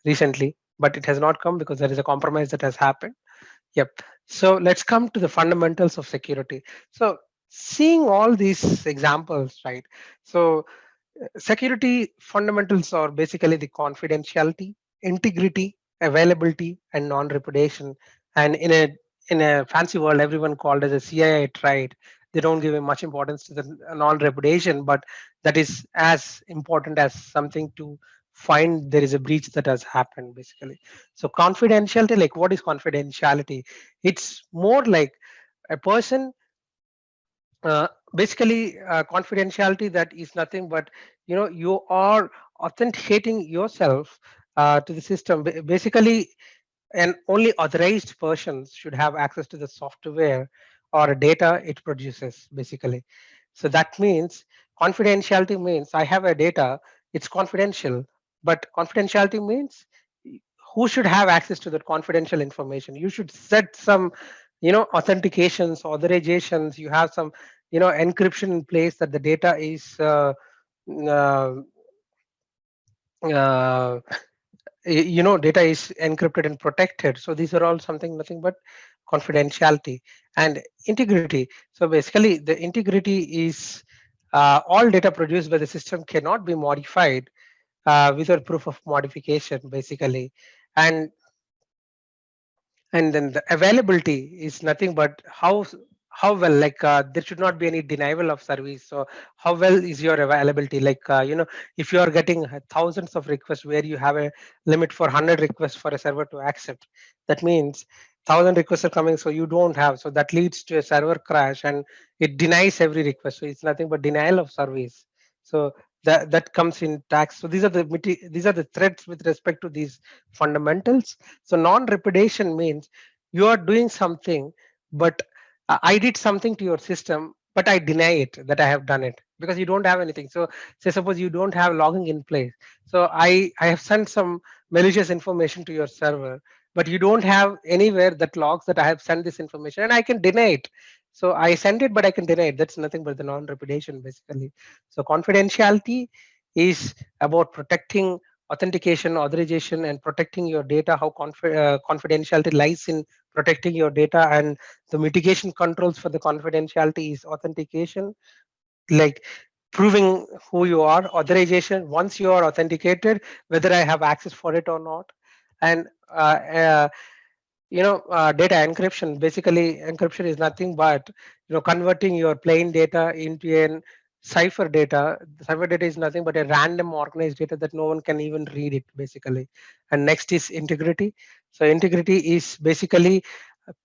recently, but it has not come because there is a compromise that has happened. Yep. So let's come to the fundamentals of security. So seeing all these examples, right? So security fundamentals are basically the confidentiality, integrity, availability, and non-repudiation. And in a fancy world, everyone called as a CIA tried. They don't give much importance to the non-repudiation, but that is as important as something to find there is a breach that has happened, basically. So confidentiality, like what is confidentiality? It's more like a person uh, basically confidentiality that is nothing but you are authenticating yourself to the system. Basically, and only authorized persons should have access to the software or data it produces, basically. So that means confidentiality means I have a data, it's confidential, but confidentiality means who should have access to that confidential information. You should set some authentications, authorizations. You have some encryption in place that the data is uh, uh, data is encrypted and protected. So these are all something nothing but confidentiality and integrity. So basically the integrity is all data produced by the system cannot be modified without proof of modification, basically. And and then the availability is nothing but how well, like there should not be any denial of service. So how well is your availability? Like if you are getting thousands of requests where you have a limit for 100 requests for a server to accept, that means 1,000 requests are coming, so you don't have, so that leads to a server crash and it denies every request. So it's nothing but denial of service. So that comes in tax. So these are the threats with respect to these fundamentals. So non-repudiation means you are doing something, but I did something to your system, but I deny it that I have done it because you don't have anything. So say suppose you don't have logging in place. So I have sent some malicious information to your server, but you don't have anywhere that logs that I have sent this information, and I can deny it. So I sent it, but I can deny it. That's nothing but the non-repudiation, basically. So confidentiality is about protecting authentication, authorization, and protecting your data. How confidentiality lies in protecting your data, and the mitigation controls for the confidentiality is authentication, like proving who you are, authorization once you are authenticated, whether I have access for it or not, and data encryption. Basically encryption is nothing but converting your plain data into an cipher data. The cipher data is nothing but a random organized data that no one can even read it, basically. And next is integrity. So integrity is basically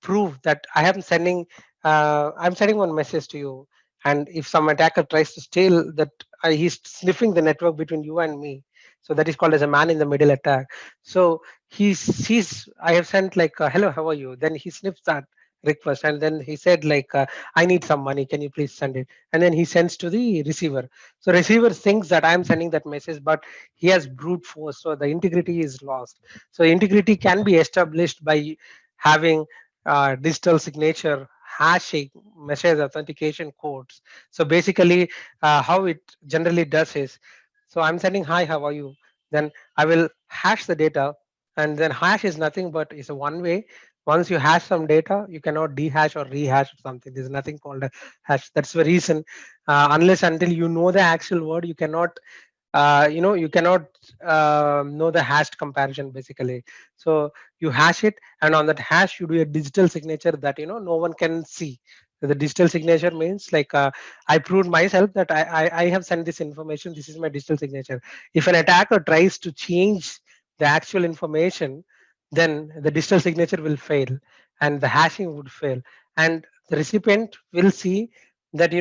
prove that I'm sending one message to you, and if some attacker tries to steal that, he's sniffing the network between you and me. So that is called as a man in the middle attack. So he's I have sent like hello, how are you? Then he sniffs that request, and then he said like I need some money, can you please send it? And then he sends to the receiver. So receiver thinks that I'm sending that message, but he has brute force, so the integrity is lost. So integrity can be established by having digital signature, hashing, message authentication codes. So basically how it generally does is, so I'm sending hi, how are you? Then I will hash the data, and then hash is nothing but is a one way. Once you hash some data, you cannot dehash or rehash or something. There's nothing called a hash. That's the reason, unless until you know the actual word, you cannot you cannot know the hashed comparison, basically. So you hash it, and on that hash you do a digital signature that no one can see. So the digital signature means like I proved myself that I have sent this information, this is my digital signature. If an attacker tries to change the actual information, then the digital signature will fail and the hashing would fail, and the recipient will see that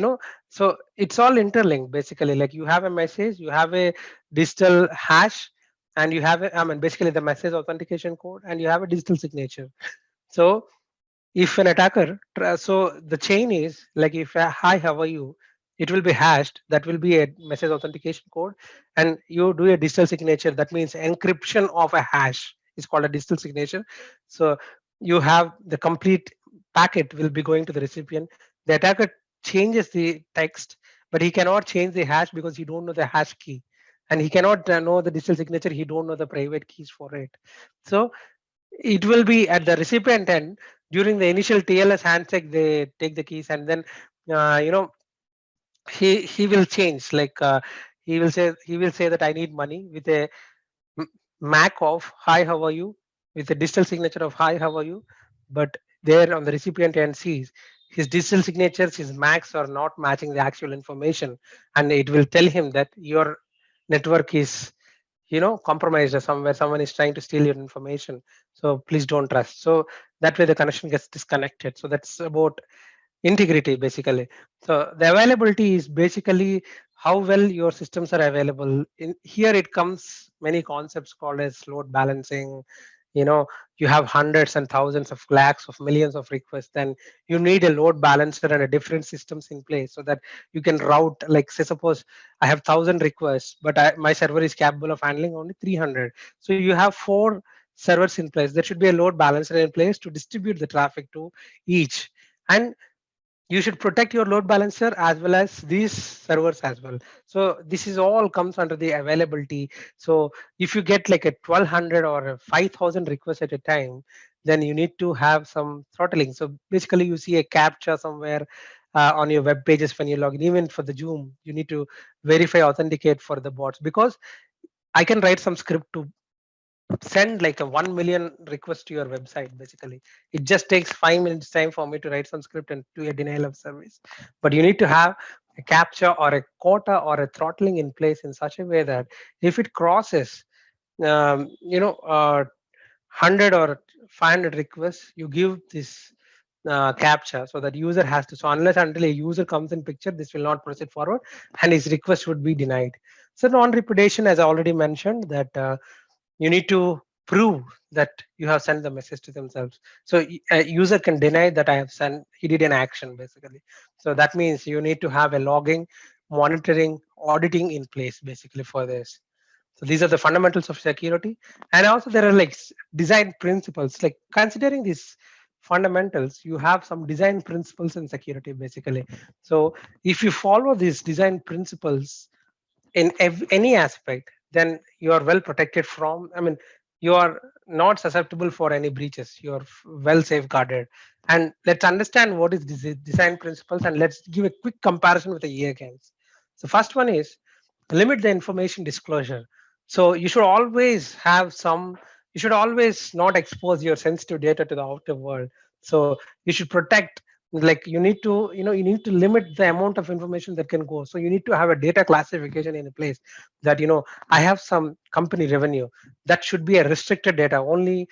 so it's all interlinked, basically. Like you have a message, you have a digital hash, and you have I mean basically the message authentication code, and you have a digital signature. So if an attacker so the chain is like, if hi, how are you, it will be hashed, that will be a message authentication code, and you do a digital signature, that means encryption of a hash is called a digital signature. So you have the complete packet will be going to the recipient. The attacker changes the text, but he cannot change the hash because he don't know the hash key. and he cannot know the digital signature. He don't know the private keys for it. So it will be at the recipient end during the initial TLS handshake. They take the keys, and then uh, you know he will change. Like he will say that I need money with a M- Mac of hi, how are you, with a digital signature of hi, how are you. But there on the recipient end sees his digital signatures, his Macs are not matching the actual information, and it will tell him that your network is compromised, or somewhere someone is trying to steal your information. So please don't trust. So that way the connection gets disconnected. So that's about integrity basically. So the availability is basically how well your systems are available. In here it comes many concepts called as load balancing. You have hundreds and thousands of lakhs of millions of requests, then you need a load balancer and a different systems in place so that you can route. Like say suppose I have 1,000 requests, but my server is capable of handling only 300. So you have four servers in place. There should be a load balancer in place to distribute the traffic to each. And you should protect your load balancer as well as these servers as well. So this is all comes under the availability. So if you get like a 1,200 or a 5,000 requests at a time, then you need to have some throttling. So basically you see a captcha somewhere on your web pages when you log in. Even for the Zoom, you need to verify, authenticate for the bots, because I can write some script to send like a 1 million request to your website. Basically it just takes 5 minutes time for me to write some script and do a denial of service. But you need to have a capture or a quota or a throttling in place in such a way that if it crosses um, you know uh, 100 or 500 requests, you give this captcha so that user has to. So unless until a user comes in picture, this will not proceed forward, and his request would be denied. So non-repudiation, as I already mentioned, that you need to prove that you have sent the message to themselves. So a user can deny that I have sent, he did an action basically. So that means you need to have a logging, monitoring, auditing in place basically for this. So these are the fundamentals of security. And also there are like design principles. Like considering these fundamentals, you have some design principles in security basically. So if you follow these design principles in any aspect, then you are well protected from, I mean, you are not susceptible for any breaches. You are well safeguarded. And let's understand what is design principles, and let's give a quick comparison with the EA games. So first one is limit the information disclosure. So you should always have some, you should always not expose your sensitive data to the outer world. So you should protect, like you need to, you need to limit the amount of information that can go. So you need to have a data classification in place that, I have some company revenue that should be a restricted data only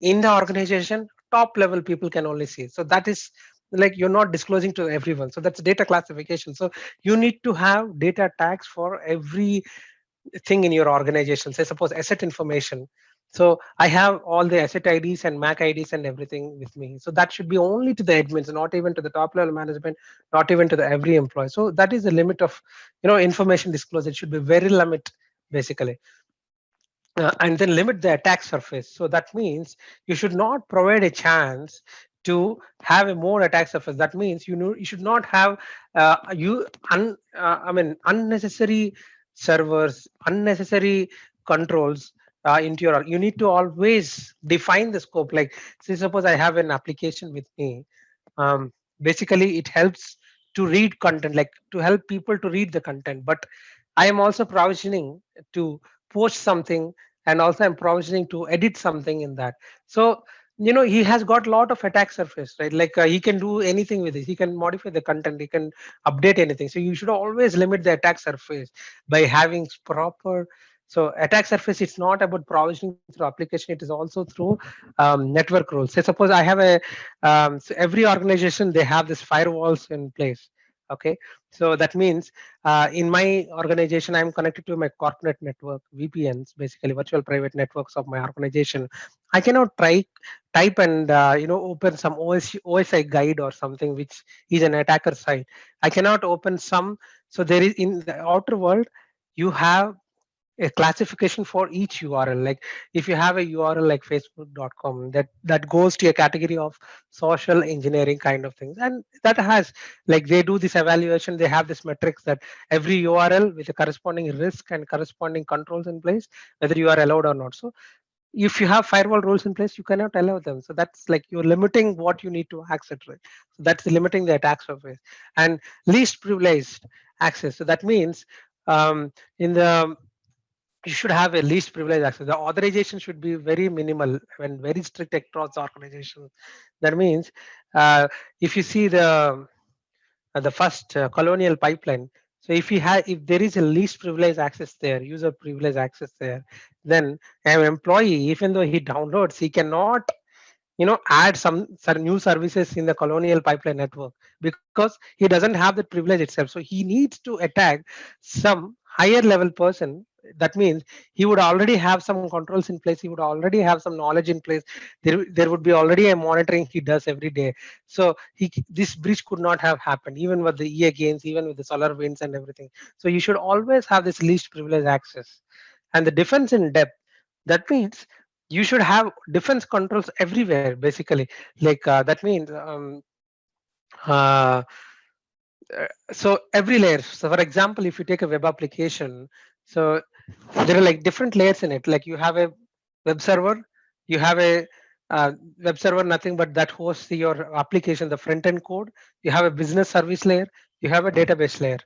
in the organization. Top level people can only see. So that is like you're not disclosing to everyone. So that's data classification. So you need to have data tags for every thing in your organization. Say suppose asset information. So I have all the asset IDs and MAC IDs and everything with me. So that should be only to the admins, not even to the top level management, not even to the every employee. So that is the limit of information disclosure. It should be very limit basically. And then limit the attack surface. So that means you should not provide a chance to have a more attack surface. That means you should not have unnecessary servers, unnecessary controls into your. You need to always define the scope. Like say suppose I have an application with me. Basically, it helps to read content, like to help people to read the content. But I am also provisioning to post something, and also I'm provisioning to edit something in that. So he has got a lot of attack surface, right? Like he can do anything with it. He can modify the content, he can update anything. So you should always limit the attack surface by having proper. So attack surface, it's not about provisioning through application, it is also through network rules. Say suppose I have a so every organization, they have this firewalls in place. Okay, so that means in my organization, I'm connected to my corporate network, VPNs, basically virtual private networks of my organization. I cannot type and open some OSI guide or something which is an attacker site. I cannot open some. So there is in the outer world, you have a classification for each URL. Like if you have a URL like facebook.com, that goes to a category of social engineering kind of things, and that has, like, they do this evaluation, they have this metrics that every URL with a corresponding risk and corresponding controls in place, whether you are allowed or not. So if you have firewall rules in place, you cannot allow them. So that's like you're limiting what you need to access, right? So that's limiting the attack surface. And least privileged access. So that means in the you should have a least privilege access. The authorization should be very minimal and very strict across organizations. That means if you see the first colonial pipeline. So if there is a least privilege access there, user privilege access there, then an employee, even though he downloads, he cannot add some new services in the colonial pipeline network because he doesn't have that privilege itself. So he needs to attack some higher level person. That means he would already have some controls in place, he would already have some knowledge in place, there would be already a monitoring he does every day. So this breach could not have happened even with the EA gains, even with the solar winds and everything. So you should always have this least privilege access. And the defense in depth, that means you should have defense controls everywhere basically. Like that means uh, so every layer. So for example, if you take a web application, so there are like different layers in it. Like you have a web server, you have a web server, nothing but that hosts your application, the front end code. You have a business service layer, you have a database layer.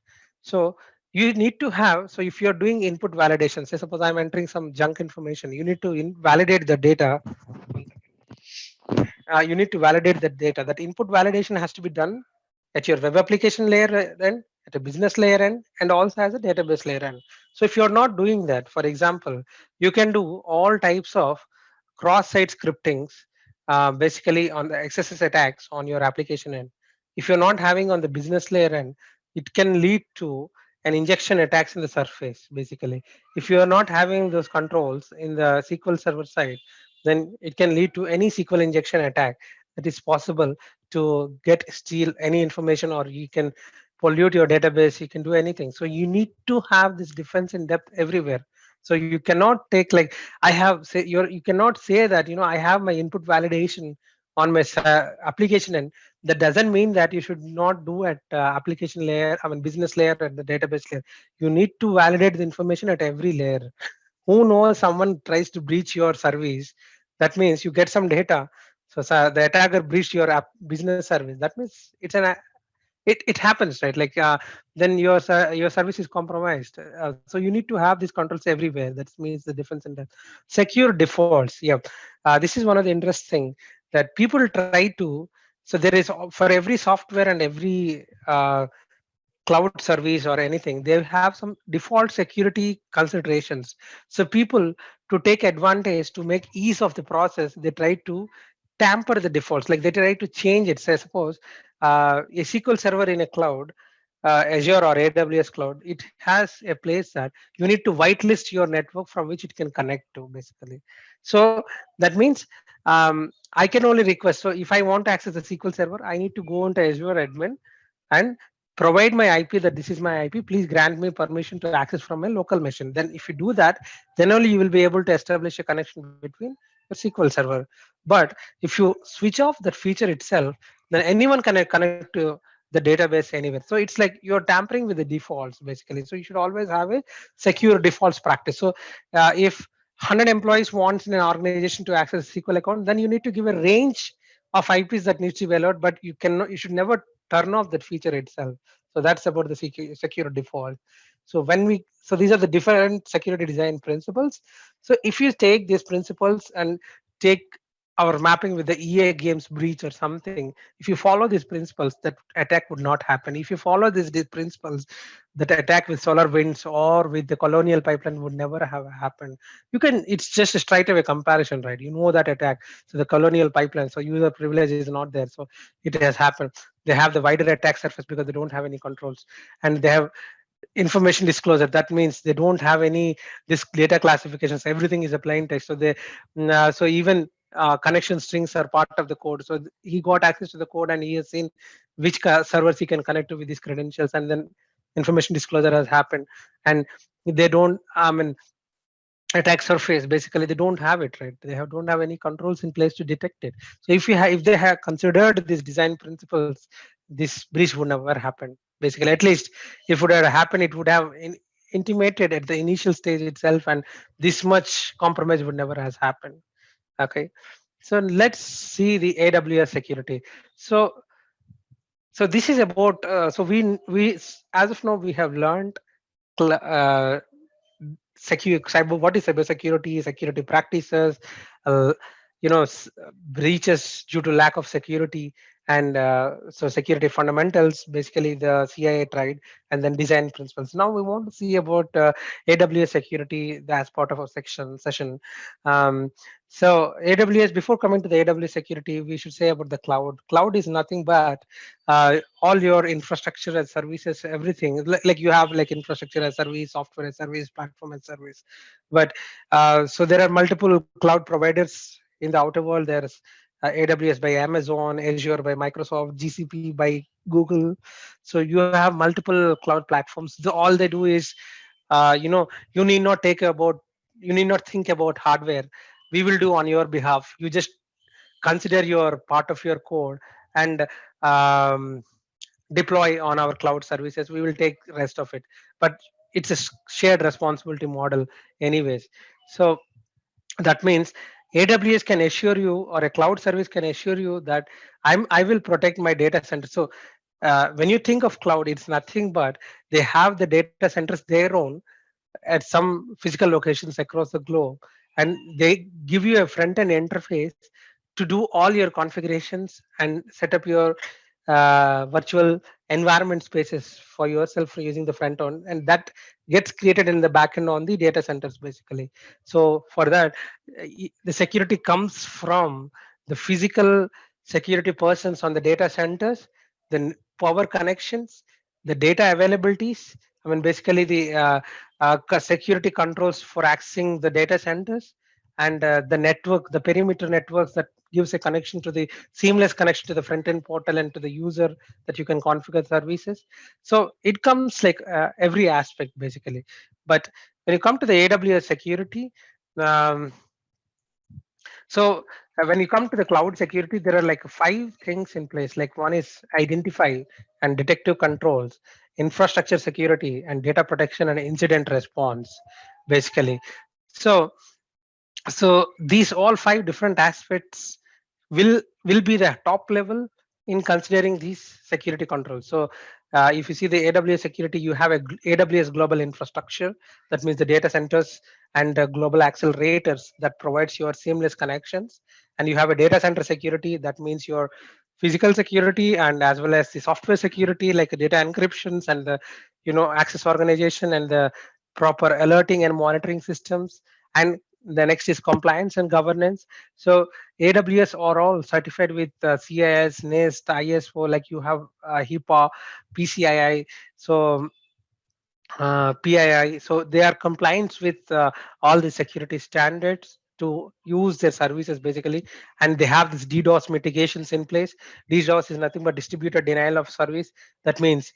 So you need to have, so if you're doing input validation, say suppose I'm entering some junk information, you need to validate the data. You need to validate that data. That input validation has to be done at your web application layer end, at a business layer end, and also as a database layer end. So if you're not doing that, for example, you can do all types of cross-site scriptings, basically on the XSS attacks on your application end. If you're not having on the business layer end, it can lead to an injection attacks in the surface. Basically, if you are not having those controls in the SQL server side, then it can lead to any SQL injection attack that is possible to get steal any information, or you can pollute your database, you can do anything. So you need to have this defense in depth everywhere. So you cannot take like I have say you cannot say that I have my input validation on my application, and that doesn't mean that you should not do at application layer, I mean business layer and the database layer. You need to validate the information at every layer. Who knows, someone tries to breach your service, that means you get some data. So the attacker breached your business service, that means it happens, right? Like then your service is compromised. So you need to have these controls everywhere. That means the difference in that. Secure defaults, yeah. This is one of the interesting that people try to. So there is, for every software and every cloud service or anything, they have some default security considerations. So people, to take advantage, to make ease of the process, they try to tamper the defaults, like they try to change it. Say suppose a SQL server in a cloud, Azure or AWS cloud, it has a place that you need to whitelist your network from which it can connect to, basically. So that means I can only request. So if I want to access the SQL server, I need to go into Azure admin and provide my IP, that this is my IP. Please grant me permission to access from a local machine. Then if you do that, then only you will be able to establish a connection between your SQL server. But if you switch off that feature itself, then anyone can connect to the database anywhere. So it's like you're tampering with the defaults, basically. So you should always have a secure defaults practice. So if 100 employees wants in an organization to access a SQL account, then you need to give a range of IPs that needs to be allowed, but you should never turn off that feature itself. So that's about the secure default. So these are the different security design principles. So if you take these principles and take our mapping with the EA games breach or something, if you follow these principles, that attack would not happen. If you follow these principles, that attack with solar winds or with the colonial pipeline would never have happened. It's just a straight away comparison, right? You know that attack. So the colonial pipeline, so user privilege is not there. So it has happened. They have the wider attack surface because they don't have any controls, and they have information disclosure. That means they don't have any this data classifications. Everything is a plain text. So so even connection strings are part of the code. So he got access to the code and he has seen which servers he can connect to with these credentials, and then information disclosure has happened. And they don't. I mean, attack surface. Basically they don't have it, right? Don't have any controls in place to detect it. So if they have considered these design principles, this breach would never happen. Basically, at least if it would have happened, it would have intimated at the initial stage itself, and this much compromise would never has happened. Okay, so let's see the AWS security. So so this is about as of now we have learned secure cyber, what is cyber security, security practices, uh, breaches due to lack of security, and so security fundamentals, basically the CIA tried, and then design principles. Now we want to see about AWS security as part of our section session. um, so AWS, before coming to the AWS security, we should say about the cloud is nothing but all your infrastructure as services, everything, like you have like infrastructure as service, software as service, platform as service. But so there are multiple cloud providers in the outer world. There's AWS by Amazon, Azure by Microsoft, GCP by Google. So you have multiple cloud platforms. All they do is, you need not take about, you need not think about hardware. We will do on your behalf. You just consider your part of your code and um, deploy on our cloud services. We will take rest of it, but it's a shared responsibility model anyways. So that means AWS can assure you, or a cloud service can assure you that I will protect my data center. So when you think of cloud, it's nothing but they have the data centers their own at some physical locations across the globe, and they give you a front end interface to do all your configurations and set up your virtual environment spaces for yourself for using the front end, and that gets created in the backend on the data centers basically. So for that, the security comes from the physical security persons on the data centers, the power connections, the data availabilities. I mean, basically the security controls for accessing the data centers, and the network, the perimeter networks that gives a connection to the seamless connection to the front end portal and to the user that you can configure services. So it comes like every aspect basically. But when you come to the AWS security, um, so when you come to the cloud security, there are like five things in place. Like one is identify and detective controls, infrastructure security, and data protection and incident response, basically. So these all five different aspects will be the top level in considering these security controls. So if you see the AWS security, you have a AWS global infrastructure. That means the data centers and global accelerators that provides your seamless connections. And you have a data center security. That means your physical security and as well as the software security, like data encryptions and the access organization and the proper alerting and monitoring systems. And the next is compliance and governance. So AWS are all certified with CIS, NIST, ISO, like you have HIPAA, PCII. So PII. So they are compliant with all the security standards to use their services basically, and they have this DDoS mitigations in place. DDoS is nothing but distributed denial of service. That means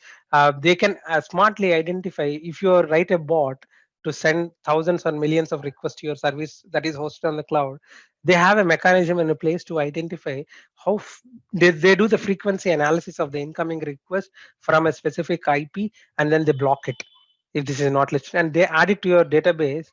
they can smartly identify if you write a bot to send thousands or millions of requests to your service that is hosted on the cloud. They have a mechanism in a place to identify how they do the frequency analysis of the incoming request from a specific IP, and then they block it if this is not listed, and they add it to your database,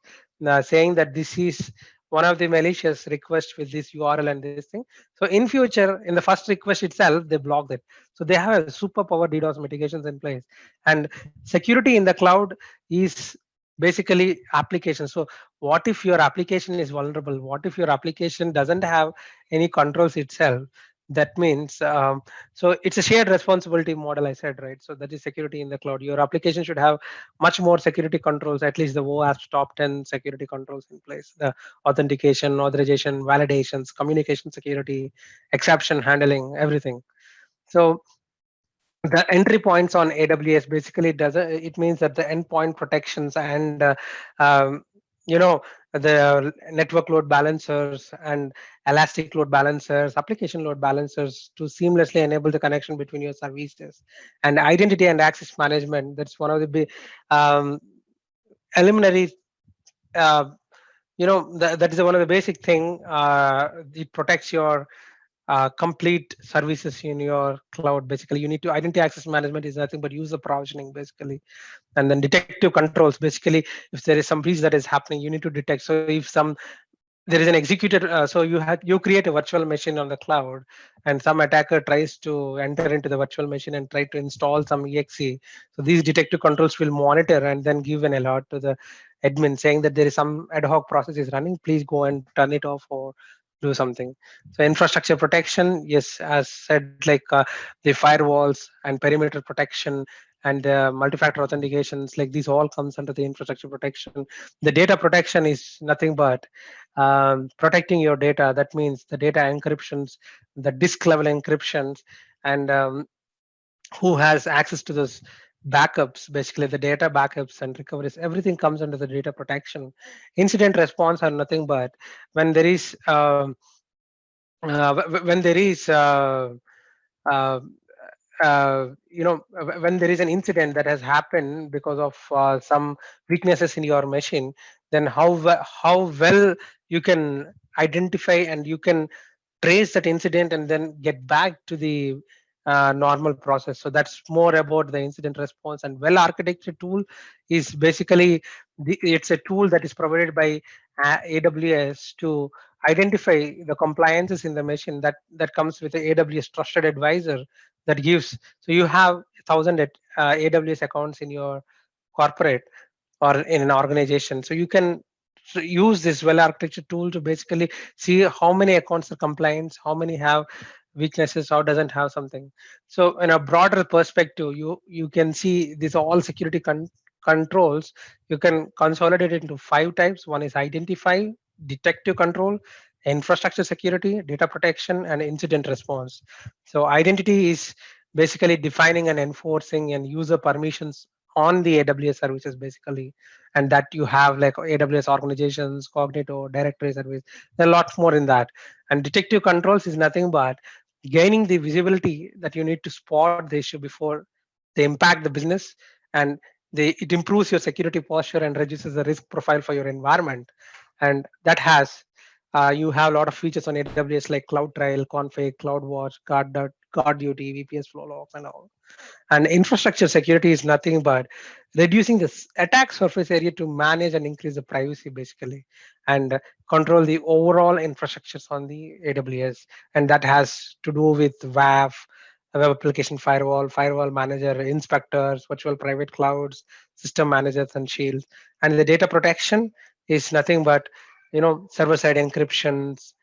saying that this is one of the malicious requests with this URL and this thing. So in future, in the first request itself, they block it. So they have a super power DDoS mitigations in place. And security in the cloud is basically application. So what if your application is vulnerable? What if your application doesn't have any controls itself? That means so it's a shared responsibility model, I said, right? So that is security in the cloud. Your application should have much more security controls, at least the OWASP top 10 security controls in place: the authentication, authorization, validations, communication security, exception handling, everything. So the entry points on AWS basically does it means that the endpoint protections and you know the network load balancers and elastic load balancers, application load balancers to seamlessly enable the connection between your services, and identity and access management. That's one of the big um, preliminary uh, that is one of the basic thing. It protects your complete services in your cloud. Basically, you need to identity access management is nothing but user provisioning, basically. And then detective controls, basically, if there is some breach that is happening, you need to detect. So if there is an executed, so you create a virtual machine on the cloud, and some attacker tries to enter into the virtual machine and try to install some exe. So these detective controls will monitor and then give an alert to the admin saying that there is some ad hoc process is running, please go and turn it off or do something. So infrastructure protection, yes, as said, like the firewalls and perimeter protection and multi-factor authentications, like these all comes under the infrastructure protection. The data protection is nothing but protecting your data. That means the data encryptions, the disk level encryptions, and who has access to those backups, basically the data backups and recoveries, everything comes under the data protection. Incident response are nothing but when there is when there is uh, when there is an incident that has happened because of some weaknesses in your machine, then how well you can identify and you can trace that incident and then get back to the normal process. So that's more about the incident response. And well architected tool is basically it's a tool that is provided by AWS to identify the compliances in the machine that comes with the AWS trusted advisor that gives. So you have 1,000 AWS accounts in your corporate or in an organization. So you can use this well architected tool to basically see how many accounts are compliant, how many have weaknesses, how doesn't have something. So in a broader perspective, you can see these all security controls. You can consolidate it into 5 types. One is identify, detective control, infrastructure security, data protection, and incident response. So identity is basically defining and enforcing and user permissions on the AWS services, basically. And that you have like AWS organizations, Cognito, directory service. There are lots more in that. And detective controls is nothing but gaining the visibility that you need to spot the issue before they impact the business, and it improves your security posture and reduces the risk profile for your environment. And that has you have a lot of features on AWS like CloudTrail, Config, CloudWatch, Guard Duty, VPS Flow Logs, and all. And infrastructure security is nothing but reducing the attack surface area to manage and increase the privacy, basically, and control the overall infrastructures on the AWS. And that has to do with WAF, web application firewall, firewall manager, inspectors, virtual private clouds, system managers, and shields. And the data protection is nothing but server side encryptions.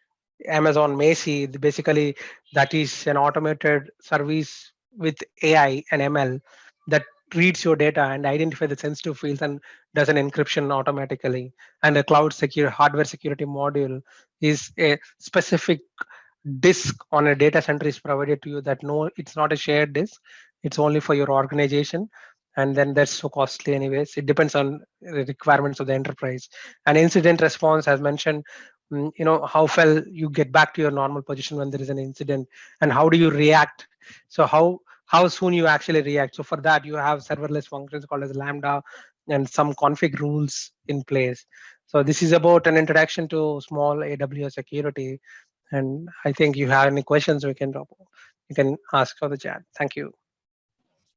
Amazon Macy, basically, that is an automated service with AI and ML that reads your data and identify the sensitive fields and does an encryption automatically. And a cloud secure hardware security module is a specific disk on a data center is provided to you, that no, it's not a shared disk, it's only for your organization. And then that's so costly anyways. It depends on the requirements of the enterprise. And incident response, as mentioned, how well you get back to your normal position when there is an incident, and how do you react. So how soon you actually react. So for that you have serverless functions called as Lambda and some config rules in place. So this is about an introduction to small AWS security. And I think you have any questions, we can drop, you can ask for the chat. Thank you.